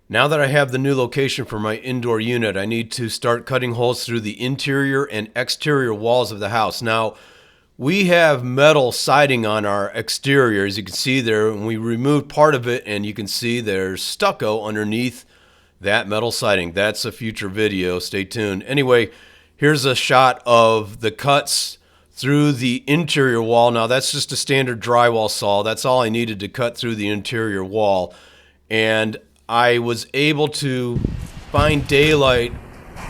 Now that I have the new location for my indoor unit, I need to start cutting holes through the interior and exterior walls of the house. Now, we have metal siding on our exterior, as you can see there, and we removed part of it, and you can see there's stucco underneath that metal siding. That's a future video. Stay tuned. Anyway, here's a shot of the cuts through the interior wall. Now, that's just a standard drywall saw. That's all I needed to cut through the interior wall. And I was able to find daylight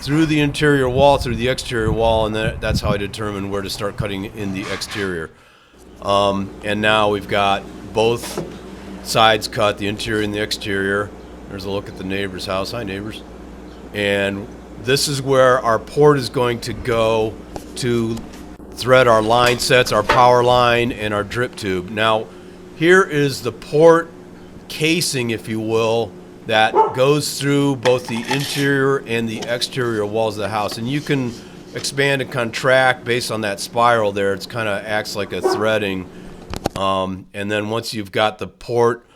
through the interior wall, through the exterior wall, and that's how I determined where to start cutting in the exterior. And now we've got both sides cut, the interior and the exterior. There's a look at the neighbor's house. Hi, neighbors. And this is where our port is going to go to thread our line sets, our power line, and our drip tube. Now, here is the port casing, if you will, that goes through both the interior and the exterior walls of the house. And you can expand and contract based on that spiral there. It's kind of acts like a threading. And then once you've got the port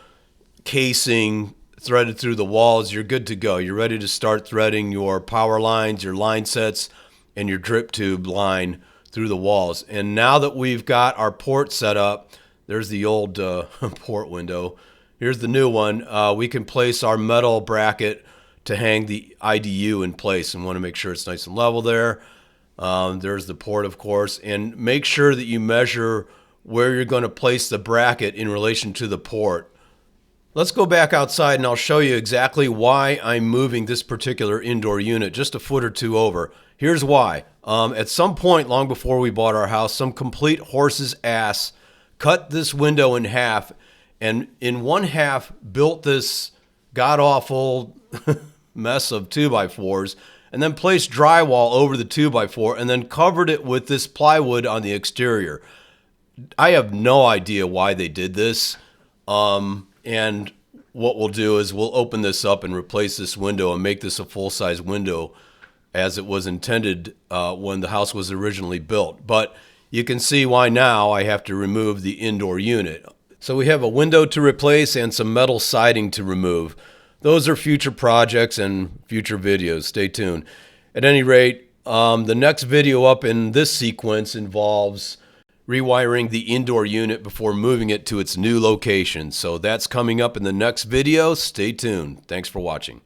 casing threaded through the walls, you're good to go. You're ready to start threading your power lines, your line sets, and your drip tube line through the walls. And now that we've got our port set up, there's the old port window. Here's the new one. We can place our metal bracket to hang the IDU in place, and want to make sure it's nice and level there. There's the port, of course, and make sure that you measure where you're going to place the bracket in relation to the port. Let's go back outside and I'll show you exactly why I'm moving this particular indoor unit just a foot or two over. Here's why. At some point long before we bought our house, some complete horse's ass cut this window in half, and in one half built this god-awful mess of 2x4s, and then placed drywall over the 2x4, and then covered it with this plywood on the exterior. I have no idea why they did this. And what we'll do is we'll open this up and replace this window and make this a full-size window as it was intended when the house was originally built. But you can see why now I have to remove the indoor unit. So we have a window to replace and some metal siding to remove. Those are future projects and future videos. Stay tuned. At any rate, the next video up in this sequence involves rewiring the indoor unit before moving it to its new location. So that's coming up in the next video. Stay tuned. Thanks for watching.